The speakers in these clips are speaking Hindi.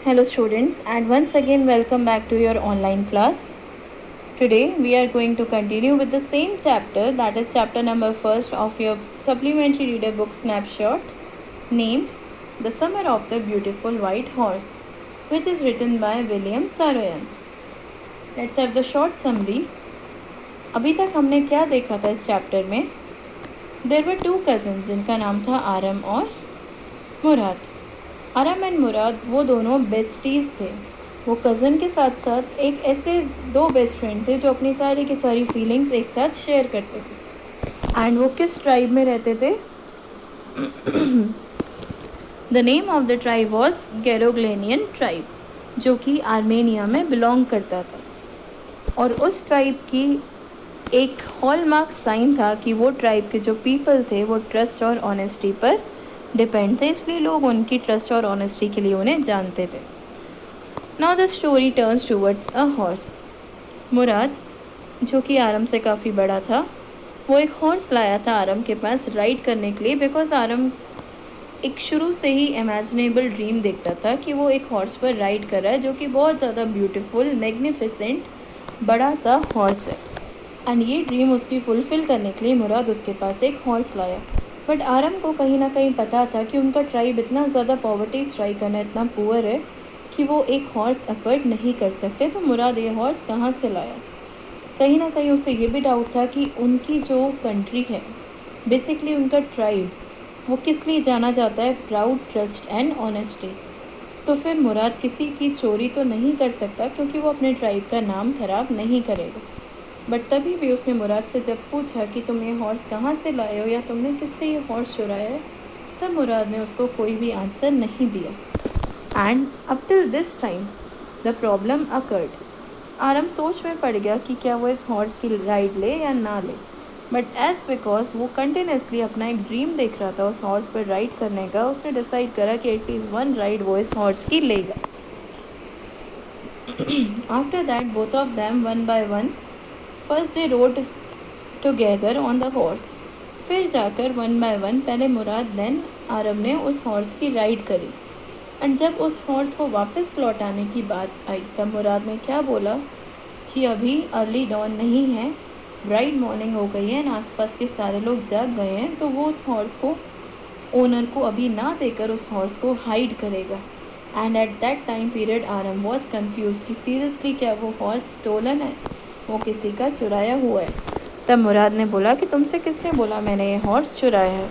Hello students, and once again welcome back to your online class. Today we are going to continue with the same chapter, that is chapter number 1st of your supplementary reader book snapshot, named The Summer of the Beautiful White Horse, which is written by William Saroyan. Let's have the short summary. अभी तक हमने क्या देखा था इस चैप्टर में? There were two cousins जिनका नाम था आरम और मुराद. आरम एंड मुराद वो दोनों बेस्टीज़ थे. वो कज़न के साथ साथ एक ऐसे दो बेस्ट फ्रेंड थे जो अपनी सारी की सारी फीलिंग्स एक साथ शेयर करते थे. एंड वो किस ट्राइब में रहते थे? The name of the tribe was Garoghlanian tribe, जो कि आर्मेनिया में बिलोंग करता था. और उस ट्राइब की एक हॉलमार्क साइन था कि वो ट्राइब के जो पीपल थे वो ट्रस्ट और ऑनेस्टी पर डिपेंड थे, इसलिए लोग उनकी ट्रस्ट और ऑनेस्टी के लिए उन्हें जानते थे. Now the story turns towards a horse. Mourad, जो कि आरम से काफ़ी बड़ा था, वो एक हॉर्स लाया था आरम के पास राइड करने के लिए, बिकॉज आरम एक शुरू से ही इमेजिनेबल ड्रीम देखता था कि वो एक हॉर्स पर राइड कर रहा है जो कि बहुत ज़्यादा ब्यूटीफुल, मैग्निफिसेंट, बड़ा सा हॉर्स है. एंड ये ड्रीम उसकी फुलफ़िल करने के लिए मुराद उसके पास एक हॉर्स लाया. बट आरम को कहीं ना कहीं पता था कि उनका ट्राइब इतना ज़्यादा पॉवर्टी स्ट्राइक है, इतना पुअर है कि वो एक हॉर्स अफोर्ड नहीं कर सकते. तो मुराद ये हॉर्स कहाँ से लाया? कहीं ना कहीं उसे ये भी डाउट था कि उनकी जो कंट्री है, बेसिकली उनका ट्राइब, वो किस लिए जाना जाता है? Proud, trust and honesty. तो फिर मुराद किसी की चोरी तो नहीं कर सकता, क्योंकि वो अपने ट्राइब का नाम खराब नहीं करेगा. बट तभी भी उसने मुराद से जब पूछा कि तुम ये हॉर्स कहाँ से लाए हो, या तुमने किससे ये हॉर्स चुराया है, तब मुराद ने उसको कोई भी आंसर नहीं दिया. And up till this time the problem occurred. Aram सोच में पड़ गया कि क्या वो इस हॉर्स की राइड ले या ना ले. बट एज बिकॉज वो कंटिन्यूसली अपना एक ड्रीम देख रहा था उस हॉर्स पर राइड करने का, उसने डिसाइड करा कि एटलीस्ट वन राइड वो इस हॉर्स की लेगा. After that both of them one by one first they road together on the horse. फिर जाकर वन बाय वन पहले मुराद देन आरम ने उस हॉर्स की राइड करी. एंड जब उस हॉर्स को वापस लौटाने की बात आई तब मुराद ने क्या बोला कि अभी अर्ली डॉन नहीं है, ब्राइट मॉर्निंग हो गई है, आसपास के सारे लोग जाग गए हैं, तो वो उस हॉर्स को ओनर को अभी ना देकर उस हॉर्स को हाइड करेगा. And at that time period Aram was confused कि सीरियसली क्या वो हॉर्स स्टोलन है, वो किसी का चुराया हुआ है. तब मुराद ने बोला कि तुमसे किसने बोला मैंने ये हॉर्स चुराया है?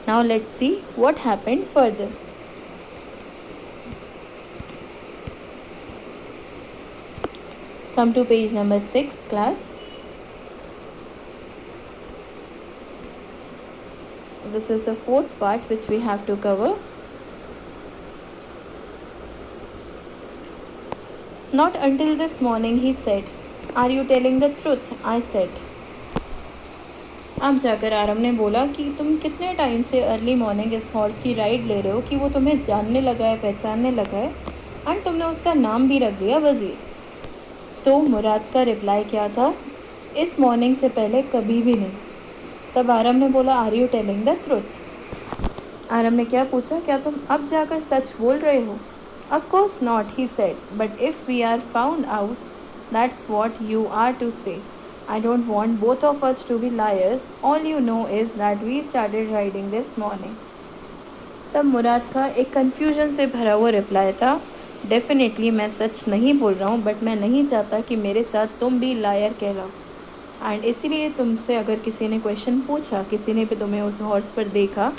Now let's see what happened further. Come to page number 6, class. This is the fourth part which we have to cover. Not until this morning, he said. Are you telling the truth? I said. अब जाकर आरम ने बोला कि तुम कितने टाइम से अर्ली मॉर्निंग इस हॉर्स की राइड ले रहे हो कि वो तुम्हें जानने लगा है, पहचानने लगा है, एंड तुमने उसका नाम भी रख दिया वज़ीर. तो मुराद का रिप्लाई क्या था? इस मॉर्निंग से पहले कभी भी नहीं. तब आरम ने बोला are you telling the truth? Aram ने क्या पूछा, क्या तुम अब जाकर सच बोल रहे हो? Of course not, he said, but if we are found out that's what you are to say. I don't want both of us to be liars. All you know is that we started riding this morning. तब मुराद का एक कन्फ्यूजन से भरा हुआ रिप्लाई था, डेफिनेटली मैं सच नहीं बोल रहा हूँ, बट मैं नहीं चाहता कि मेरे साथ तुम भी लायर कहलाओ. एंड इसीलिए तुमसे अगर किसी ने क्वेश्चन पूछा, किसी ने भी तुम्हें उस हॉर्स पर देखा,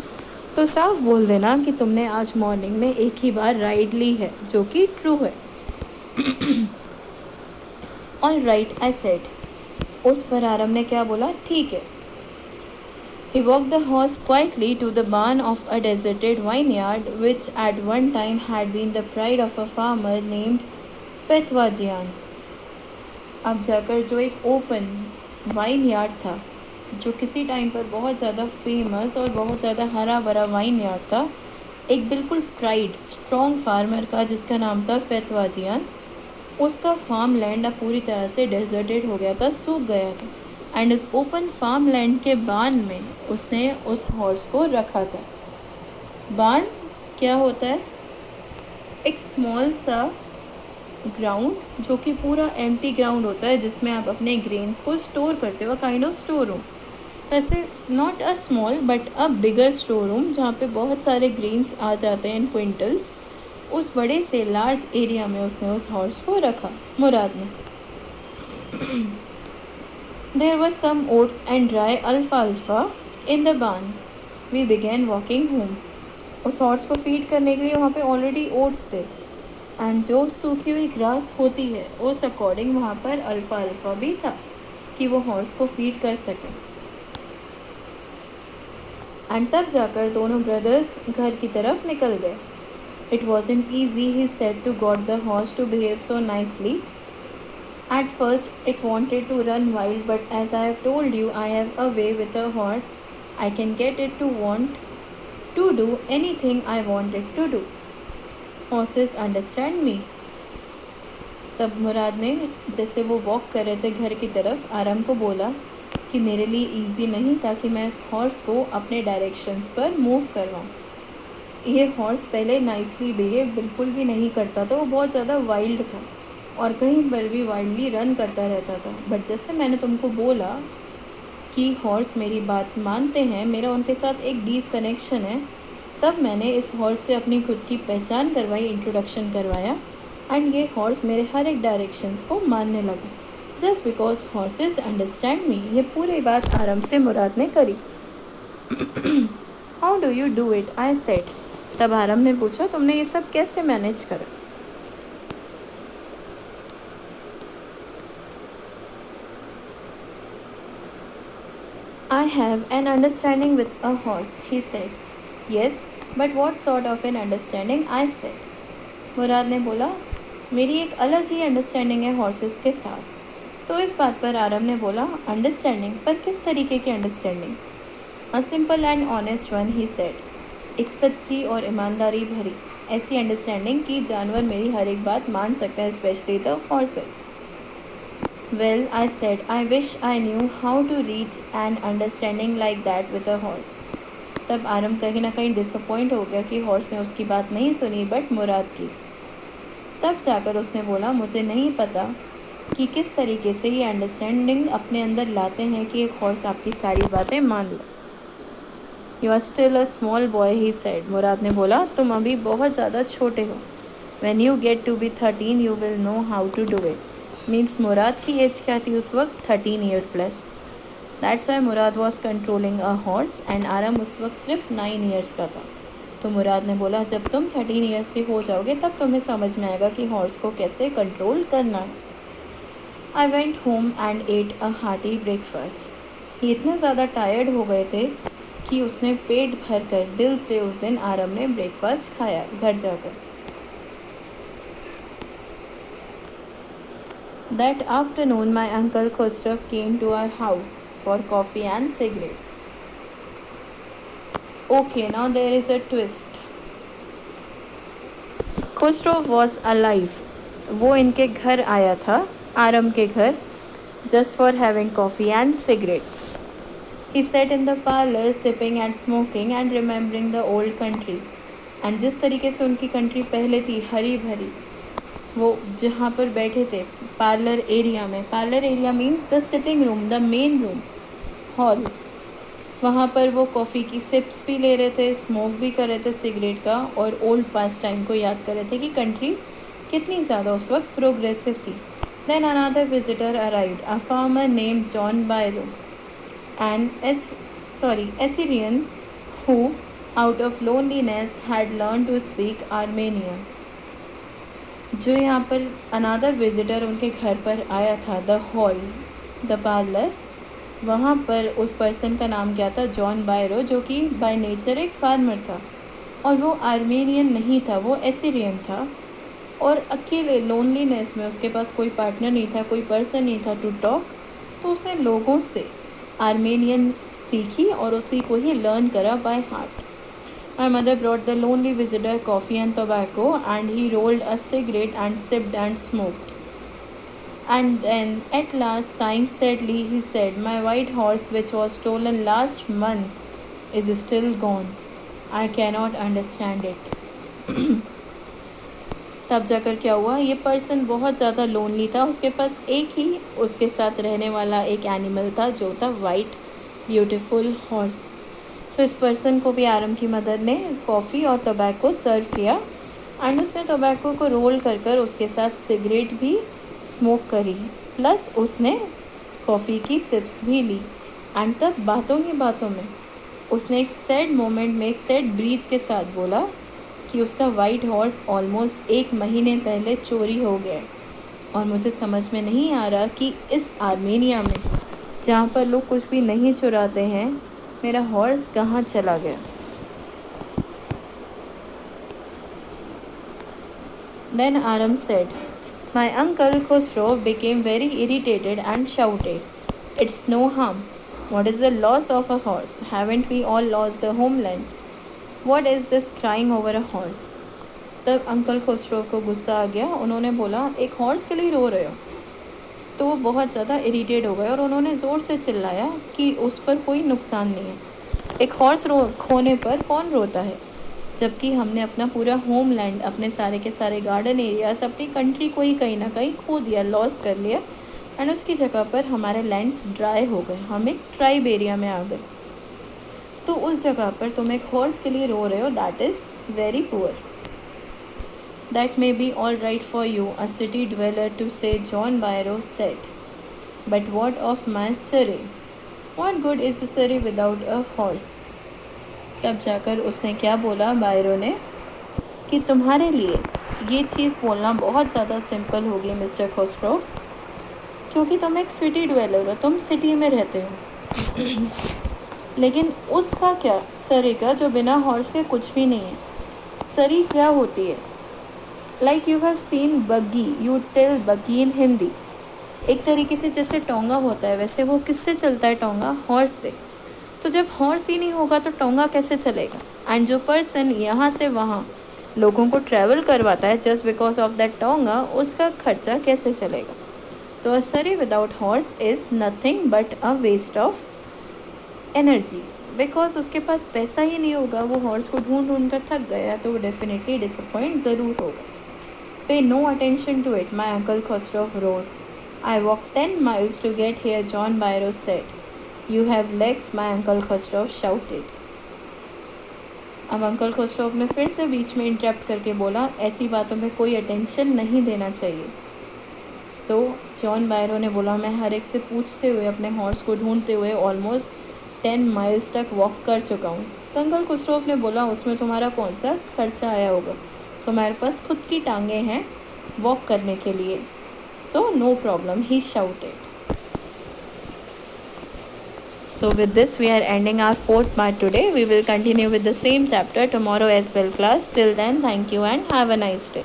तो साफ बोल देना कि तुमने आज मॉर्निंग में एक ही बार राइड ली है, जो कि ट्रू है. All right, I said. उस पर आरम ने क्या बोला? ठीक है. He walked the horse quietly to the barn of a deserted vineyard, which at one time had been the pride of a farmer named Fethwajian. अब जाकर जो एक ओपन वाइन यार्ड था, जो किसी टाइम पर बहुत ज़्यादा फेमस और बहुत ज़्यादा हरा भरा वाइन यार्ड था, एक बिल्कुल प्राइड स्ट्रॉन्ग फार्मर का जिसका नाम था फेथवाजियान, उसका फार्म लैंड अब पूरी तरह से डेजर्टेड हो गया था, सूख गया था. एंड इस ओपन फार्म लैंड के बान में उसने उस हॉर्स को रखा था. बान क्या होता है? एक स्मॉल सा ग्राउंड जो कि पूरा एम्प्टी ग्राउंड होता है जिसमें आप अपने ग्रेन्स को स्टोर करते हो, काइंड ऑफ स्टोर रूम। तो ऐसे not a small but a bigger store room जहाँ पे बहुत सारे ग्रेन्स आ जाते हैं इन क्विंटल्स। उस बड़े से लार्ज एरिया में उसने उस हॉर्स को रखा, मुराद ने। There were some oats and dry अल्फाल्फा in the barn. We began walking home. उस हॉर्स को फीड करने के लिए वहाँ पे ऑलरेडी ओट्स थे एंड जो सूखी हुई ग्रास होती है उस अकॉर्डिंग वहाँ पर अल्फा भी था कि वो हॉर्स को फीड कर सके। एंड तब जाकर दोनों ब्रदर्स घर की तरफ निकल गए। It wasn't easy, he said, to got the horse to behave so nicely. At first it wanted to run wild, but as I have told you, I have a way with a horse. I can get it to want to do any thing I want it to do. Horses understand me. तब मुराद ने, जैसे वो वॉक कर रहे थे घर की तरफ, आराम को बोला कि मेरे लिए इजी नहीं था कि मैं इस हॉर्स को अपने डायरेक्शंस पर मूव करवाऊँ। ये हॉर्स पहले नाइसली बिहेव बिल्कुल भी नहीं करता था, वो बहुत ज़्यादा वाइल्ड था और कहीं पर भी वाइल्डली रन करता रहता था। बट जैसे मैंने तुमको बोला कि हॉर्स मेरी बात मानते हैं, मेरा उनके साथ एक डीप कनेक्शन है, तब मैंने इस हॉर्स से अपनी खुद की पहचान करवाई, इंट्रोडक्शन करवाया एंड ये हॉर्स मेरे हर एक डायरेक्शंस को मानने लगा जस्ट बिकॉज हॉर्सेस अंडरस्टैंड मी। ये पूरी बात आराम से मुराद ने करी। How do you do it, I said. तब आराम ने पूछा, तुमने ये सब कैसे मैनेज करा? I have an understanding with a horse, he said. Yes, but what sort of an understanding, I said. मुराद ने बोला, मेरी एक अलग ही अंडरस्टैंडिंग है हॉर्सेस के साथ। तो इस बात पर आरम ने बोला, अंडरस्टैंडिंग? पर किस तरीके की understanding? A simple and honest one, he said. एक सच्ची और ईमानदारी भरी ऐसी अंडरस्टैंडिंग कि जानवर मेरी हर एक बात मान सकते हैं, specially the horses. Well, I said, I wish I knew how to reach an understanding like that with a horse. तब आरम कहीं ना कहीं डिसअपॉइंट हो गया कि हॉर्स ने उसकी बात नहीं सुनी बट मुराद की। तब जाकर उसने बोला, मुझे नहीं पता कि किस तरीके से ये अंडरस्टैंडिंग अपने अंदर लाते हैं कि एक हॉर्स आपकी सारी बातें मान लो। You are still a small boy, he said. Mourad ने बोला, तुम अभी बहुत ज़्यादा छोटे हो। When you get to be 13 you will know how to do it. Means Mourad की एज क्या थी उस वक्त? 13 year plus. That's why Mourad was controlling a horse and Aram उस वक्त सिर्फ 9 ईयर्स का था। तो मुराद ने बोला, जब तुम 13 ईयर्स के हो जाओगे तब तुम्हें समझ में आएगा कि हॉर्स को कैसे कंट्रोल करना है। I went home and at a hearty breakfast. ये इतने ज़्यादा टायर्ड हो गए थे कि उसने पेट भर कर दिल से उस दिन आरम ने ब्रेकफास्ट खाया घर जाकर। That afternoon, my uncle Khosrow came to our house for coffee and cigarettes. Okay, now there is a twist. Khosrow was alive. वो इनके घर आया था, आरम के घर, just for having coffee and cigarettes. He sat in the parlor, sipping and smoking and remembering the old country. And जिस तरीके से उनकी कंट्री पहले थी, हरी भरी, वो जहाँ पर बैठे थे पार्लर एरिया में, parlour area means the sitting room, the main room, hall, वहाँ पर वो कॉफ़ी की सिप्स भी ले रहे थे, स्मोक भी कर रहे थे सिगरेट का और ओल्ड पास्ट टाइम को याद कर रहे थे कि कंट्री कितनी ज़्यादा उस वक्त प्रोग्रेसिव थी। Then another visitor arrived, a farmer named John Byro, an Assyrian who out of loneliness had learn to speak Armenian. जो यहाँ पर अनादर विजिटर उनके घर पर आया था, द हॉल, द पार्लर, वहाँ पर उस पर्सन का नाम क्या था? जॉन बायरो, जो कि बाय नेचर एक फार्मर था और वो आर्मेनियन नहीं था, वो एसिरियन था और अकेले लोनलीनेस में उसके पास कोई पार्टनर नहीं था, कोई पर्सन नहीं था टू टॉक, तो उसने लोगों से आर्मेनियन सीखी और उसी को ही लर्न करा by heart. My mother brought the lonely visitor coffee and tobacco, and he rolled a cigarette and sipped and smoked. And then, at last, sighing sadly, he said, my white horse, which was stolen last month, is still gone. I cannot understand it. तब जाकर क्या हुआ, ये पर्सन बहुत ज़्यादा लोनली था, उसके पास एक ही उसके साथ रहने वाला एक एनिमल था जो था वाइट ब्यूटीफुल हॉर्स। तो इस पर्सन को भी आरम की मदर ने कॉफ़ी और टोबैको सर्व किया एंड उसने टोबैको को रोल कर कर उसके साथ सिगरेट भी स्मोक करी, प्लस उसने कॉफ़ी की सिप्स भी ली। एंड तब बातों ही बातों में उसने एक सैड मोमेंट में एक सैड ब्रीथ के साथ बोला कि उसका वाइट हॉर्स ऑलमोस्ट 1 महीने पहले चोरी हो गया। और मुझे समझ में नहीं आ रहा कि इस आर्मेनिया में जहाँ पर लोग कुछ भी नहीं चुराते हैं, मेरा हॉर्स कहाँ चला गया। Then Aram said, "My uncle Khosrow became very irritated and shouted, 'It's no harm. What is the loss of a horse? Haven't we all lost the homeland? What is this crying over a horse?" तब अंकल खुसरो को गुस्सा आ गया। उन्होंने बोला, एक हॉर्स के लिए रो रहे हो? तो वो बहुत ज़्यादा इरिटेट हो गए और उन्होंने ज़ोर से चिल्लाया कि उस पर कोई नुकसान नहीं है। एक हॉर्स खोने पर कौन रोता है, जबकि हमने अपना पूरा होमलैंड, अपने सारे के सारे गार्डन एरियाज, अपनी कंट्री को ही कहीं ना कहीं खो दिया, लॉस कर लिया। एंड उसकी जगह पर हमारे लैंड्स ड्राई हो गए, हम एक ट्राइब एरिया में आ गए। तो उस जगह पर तुम एक हॉर्स के लिए रो रहे हो, that is very poor. That may be all right for you, a city dweller to say, John Byrow said. But what of my Surrey? What good is a Surrey without a horse? तब जाकर उसने क्या बोला बायरो ने कि तुम्हारे लिए ये चीज़ बोलना बहुत ज़्यादा सिंपल होगी मिस्टर खोस्ट्रो, क्योंकि तुम एक सिटी ड्वेलर हो, तुम सिटी में रहते हो। लेकिन उसका क्या, सरी का, जो बिना हॉर्स के कुछ भी नहीं है। सरी क्या होती है? Like you have seen buggy, you tell buggy in Hindi. एक तरीके से जैसे टोंगा होता है, वैसे वो किससे चलता है टोंगा? हॉर्स से। तो जब हॉर्स ही नहीं होगा तो टोंगा कैसे चलेगा? एंड जो पर्सन यहाँ से वहाँ लोगों को ट्रैवल करवाता है just because of that tonga, उसका खर्चा कैसे चलेगा? तो a surrey without horse is nothing but a waste of energy, because उसके पास पैसा ही नहीं होगा। वो हॉर्स को ढूंढ ढूंढ कर थक गया तो वो डेफिनेटली डिसअपॉइंट ज़रूर होगा। Pay no attention to it, my uncle Khosrow roared. I walked 10 miles to get here, John Byrow said. You have legs, my uncle Khosrow shouted. अब अंकल खुसरो ने फिर से बीच में इंटरप्ट करके बोला, ऐसी बातों में कोई अटेंशन नहीं देना चाहिए। तो जॉन बायरो ने बोला, मैं हर एक से पूछते हुए, अपने हॉर्स को ढूंढते हुए ऑलमोस्ट 10 माइल्स तक वॉक कर चुका हूँ। तो अंकल खुसरो ने बोला, उसमें तुम्हारा कौन सा खर्चा आया होगा? तुम्हारे पास खुद की टांगें हैं वॉक करने के लिए, so no problem, he shouted. So with this we are ending our 4th part today. We will continue with the same chapter tomorrow as well, class. Till then, thank you and have a nice day.